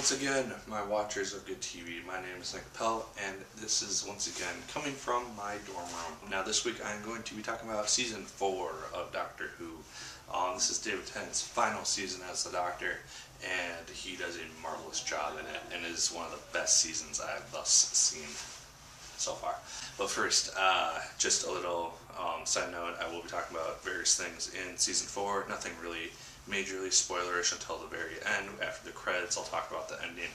Once again, my watchers of good TV, my name is Pell, and this is once again coming from my dorm room. Now this week I'm going to be talking about Season 4 of Doctor Who. This is David Tennant's final season as the Doctor, and he does a marvelous job in it, and it is one of the best seasons I've thus seen so far. But first, just a little side note, I will be talking about various things in Season 4, nothing really majorly spoilerish until the very end. After the credits, I'll talk about the ending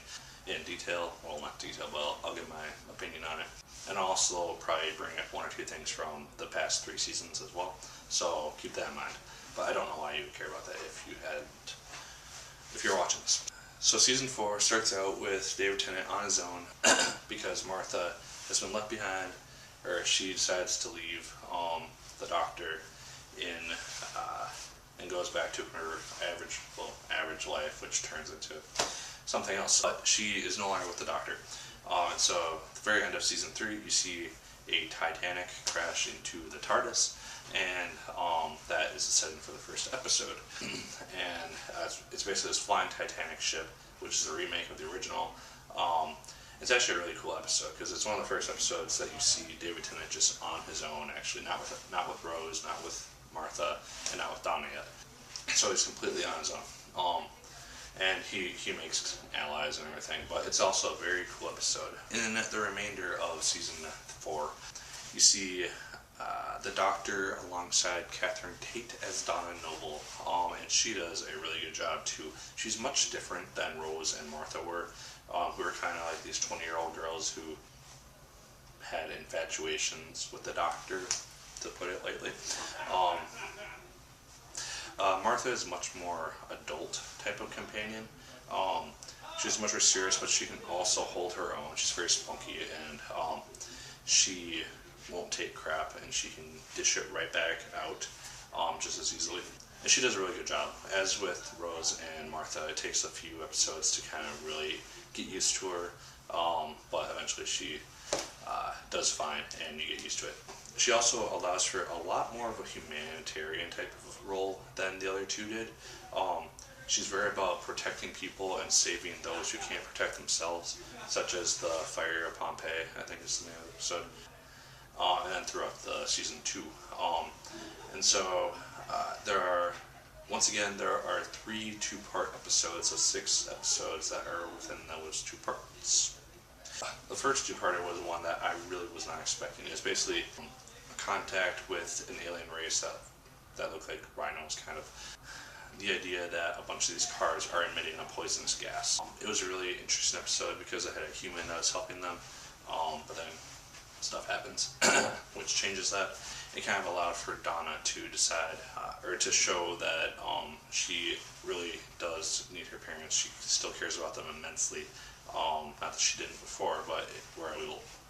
in detail. Well, not detail, but I'll give my opinion on it. And I'll also probably bring up one or two things from the past 3 seasons as well. So keep that in mind. But I don't know why you would care about that if you're watching this. So Season 4 starts out with David Tennant on his own because Martha has been left behind, or she decides to leave the Doctor and goes back to her average life, which turns into something else. But she is no longer with the Doctor. And so at the very end of Season 3, you see a Titanic crash into the TARDIS, and that is the setting for the first episode. And it's basically this flying Titanic ship, which is a remake of the original. It's actually a really cool episode because it's one of the first episodes that you see David Tennant just on his own, actually, not with Rose, not with Martha, and not with Donna yet. So he's completely on his own. And he makes allies and everything, but it's also a very cool episode. In the remainder of Season 4, you see the Doctor alongside Catherine Tate as Donna Noble, and she does a really good job too. She's much different than Rose and Martha were, who were kind of like these 20-year-old girls who had infatuations with the Doctor, to put it lightly. Martha is much more adult type of companion. She's much more serious, but she can also hold her own. She's very spunky, and she won't take crap, and she can dish it right back out just as easily. And she does a really good job. As with Rose and Martha, it takes a few episodes to kind of really get used to her, but eventually she does fine, and you get used to it. She also allows for a lot more of a humanitarian type of role than the other two did. She's very about protecting people and saving those who can't protect themselves, such as the fire of Pompeii, I think is the name of the episode, and then throughout the Season 2. And so there are 3 2-part episodes, so 6 episodes that are within those 2 parts. The first 2-parter was one that I really was not expecting. It's basically a contact with an alien race that looked like rhinos, kind of. The idea that a bunch of these cars are emitting a poisonous gas. It was a really interesting episode because it had a human that was helping them, but then stuff happens, which changes that. It kind of allowed for Donna to decide, or to show that she really does need her parents. She still cares about them immensely. Not that she didn't before, but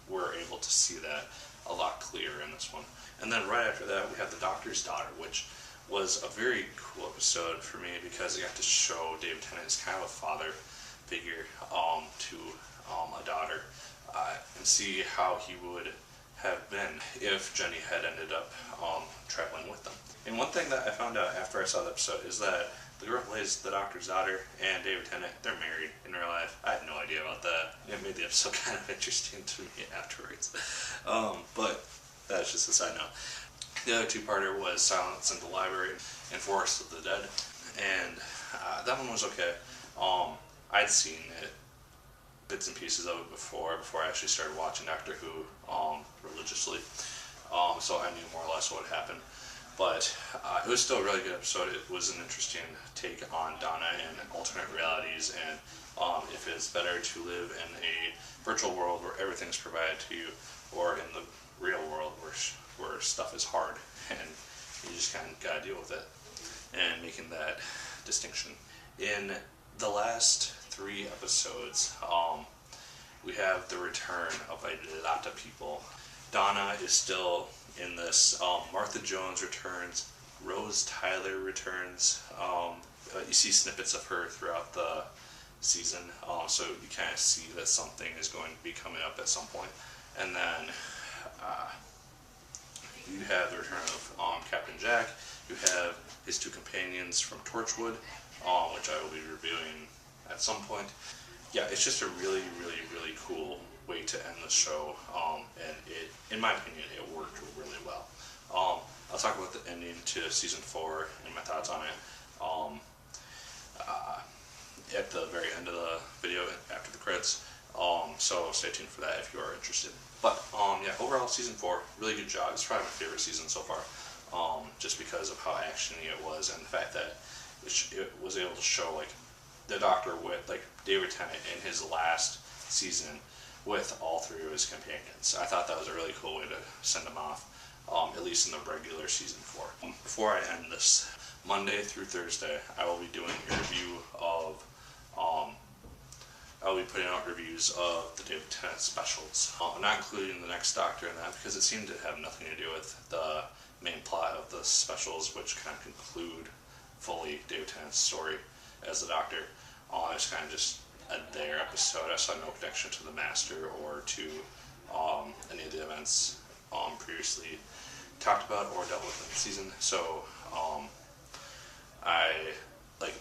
we're able to see that a lot clearer in this one. And then right after that, we have the Doctor's daughter, which was a very cool episode for me because it got to show David Tennant as kind of a father figure to a daughter, and see how he would have been if Jenny had ended up traveling with them. And one thing that I found out after I saw the episode is that the girl who plays the Doctor's daughter and David Tennant, they're married in real life. I had no idea about that. It made the episode kind of interesting to me afterwards. But that's just a side note. The other 2-parter was Silence in the Library and Forest of the Dead, and that one was okay. I'd seen bits and pieces of it before I actually started watching Doctor Who religiously, so I knew more or less what happened. But it was still a really good episode. It was an interesting take on Donna and alternate realities, and if it's better to live in a virtual world where everything's provided to you, or in the real world where stuff is hard and you just kind of gotta deal with it, and making that distinction. In the last 3 episodes, we have the return of a lot of people. Donna is still in this. Martha Jones returns. Rose Tyler returns. You see snippets of her throughout the season, so you kind of see that something is going to be coming up at some point. And then you have the return of Captain Jack. You have his 2 companions from Torchwood, which I will be reviewing at some point. yeah, it's just a really, really, really cool way to end the show. And it, in my opinion, it worked really well. I'll talk about the ending to season 4 and my thoughts on it. Uh, at the very end of the video after the credits. So stay tuned for that if you are interested. But yeah, overall season 4, really good job. It's probably my favorite season so far, just because of how actiony it was and the fact that it was able to show like the Doctor with like David Tennant in his last season with all 3 of his companions. I thought that was a really cool way to send them off, at least in the regular season 4. Before I end this, Monday through Thursday, I will be doing a review of I'll be putting out reviews of the David Tennant specials. I'm not including the next Doctor in that because it seemed to have nothing to do with the main plot of the specials, which kind of conclude fully David Tennant's story as the Doctor. It's kind of just their episode. I saw no connection to the Master or to any of the events previously talked about or dealt with in the season. So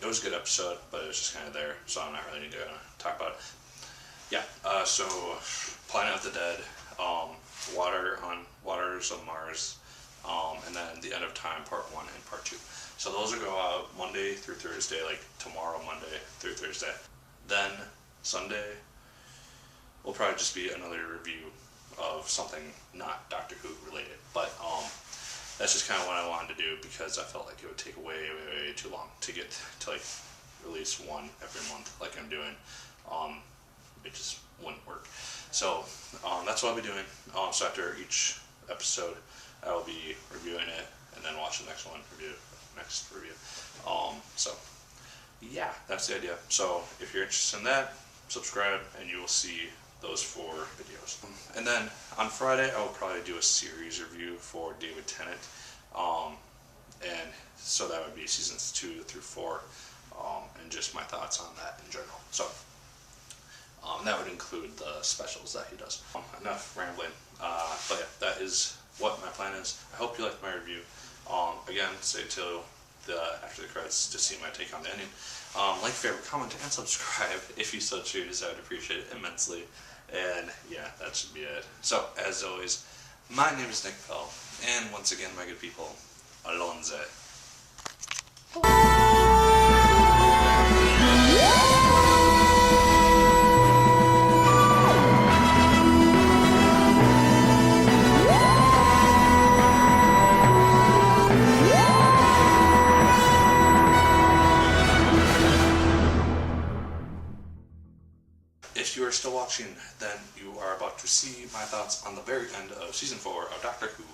it was a good episode, but it was just kind of there, so I'm not really going to talk about it. Yeah, so Planet of the Dead, Waters of Mars, and then The End of Time, Part 1 and Part 2. So those will go out Monday through Thursday, like tomorrow, Monday through Thursday. Then Sunday will probably just be another review of something not Doctor Who related, but that's just kind of what I wanted to do because I felt like it would take way too long to get to like release one every month like I'm doing. It just wouldn't work. So that's what I'll be doing. So after each episode, I will be reviewing it and then watch the next one, next review. So yeah, that's the idea. So if you're interested in that, subscribe and you will see those 4 videos. And then on Friday, I will probably do a series review for David Tennant. And so that would be seasons 2 through 4, and just my thoughts on that in general. So that would include the specials that he does. Enough rambling. But yeah, that is what my plan is. I hope you liked my review. Again, stay till after the credits to see my take on the ending. Like, favorite, comment, and subscribe if you so choose. I would appreciate it immensely. And yeah, that should be it. So, as always, my name is Nick Pell, and once again, my good people, Alonze. If you are still watching, then you are about to see my thoughts on the very end of season 4 of Doctor Who,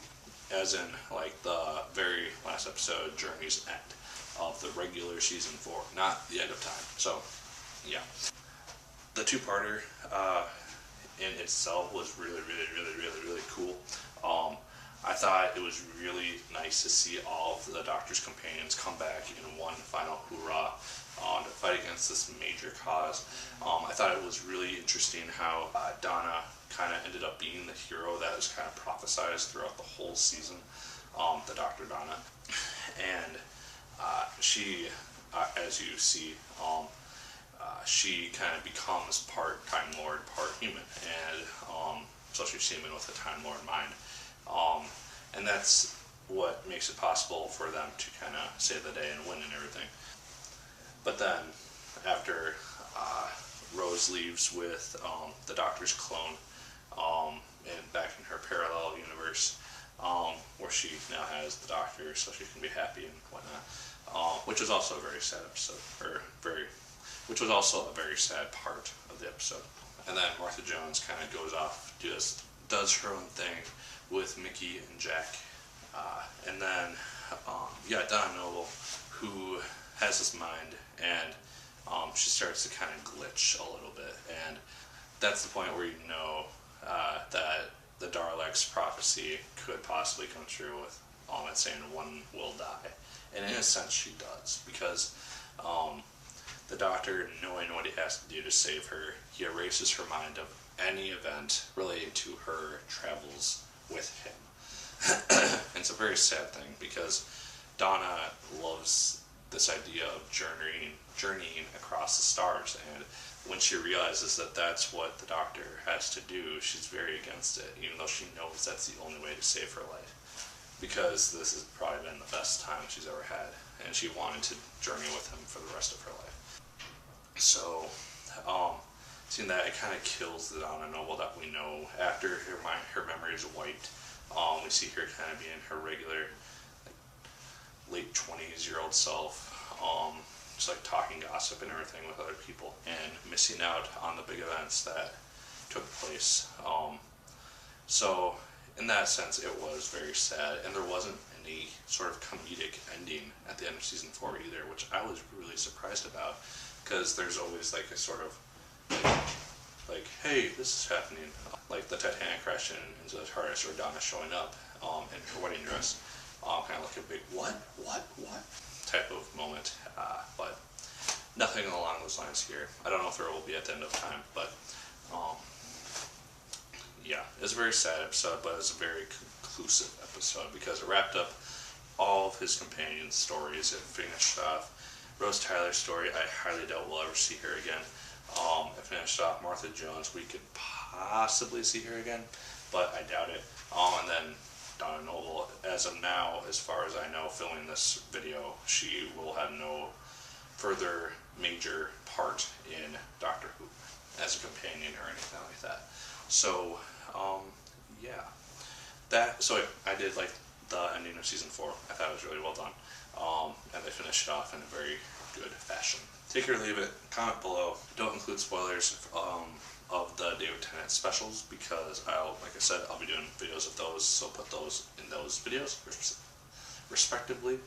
as in like the very last episode, Journey's End, of the regular season 4, not the end of time. So yeah, the 2-parter in itself was really cool. I thought it was really nice to see all of the Doctor's companions come back in one final hoorah to fight against this major cause. I thought it was really interesting how Donna kind of ended up being the hero that was kind of prophesized throughout the whole season, the Dr. Donna. And she, as you see, she kind of becomes part Time Lord, part human, and so she's human with a Time Lord mind. And that's what makes it possible for them to kind of save the day and win and everything. But then, after Rose leaves with the Doctor's clone, and back in her parallel universe, where she now has the Doctor, so she can be happy and whatnot, which is also a very sad episode, which was also a very sad part of the episode. And then Martha Jones kind of goes off, does her own thing with Mickey and Jack, and then Donna Noble, who has this mind, and she starts to kind of glitch a little bit, and that's the point where you know that the Daleks' prophecy could possibly come true with it saying one will die, and in a sense she does, because the Doctor, knowing what he has to do to save her, he erases her mind of any event related to her travels with him. And it's a very sad thing, because Donna loves this idea of journeying across the stars. And when she realizes that that's what the Doctor has to do, she's very against it, even though she knows that's the only way to save her life. Because this has probably been the best time she's ever had, and she wanted to journey with him for the rest of her life. So, seeing that, it kind of kills the Donna Noble that we know. After her memory is wiped, we see her kind of being her regular, like, late 20s-year-old self, just like talking gossip and everything with other people, and missing out on the big events that took place. So in that sense, it was very sad, and there wasn't any sort of comedic ending at the end of season 4 either, which I was really surprised about, because there's always like a sort of like, hey, this is happening, like the Titanic crashing into the TARDIS, or Donna showing up in her wedding dress, kind of like a big what type of moment, but nothing along those lines here. I don't know if there will be at the end of time, but yeah, it's a very sad episode, but it's a very conclusive episode because it wrapped up all of his companions' stories. It finished off Rose Tyler's story. I highly doubt we'll ever see her again. It finished off Martha Jones. We could possibly see her again, but I doubt it. And then Donna Noble, as of now, as far as I know, filming this video, she will have no further major part in Doctor Who as a companion or anything like that. So, yeah. So I did like the ending of season 4. I thought it was really well done. And they finished it off in a very good fashion. Take it or leave it. Comment below. Don't include spoilers of the David Tennant specials, because like I said, I'll be doing videos of those, so put those in those videos respectively,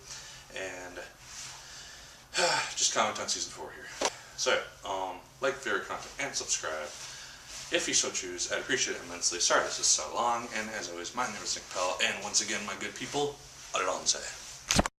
and just comment on season 4 here. So like, favorite content, and subscribe if you so choose. I'd appreciate it immensely. Sorry this is so long, and as always, my name is Pell, and once again, my good people, Adonze.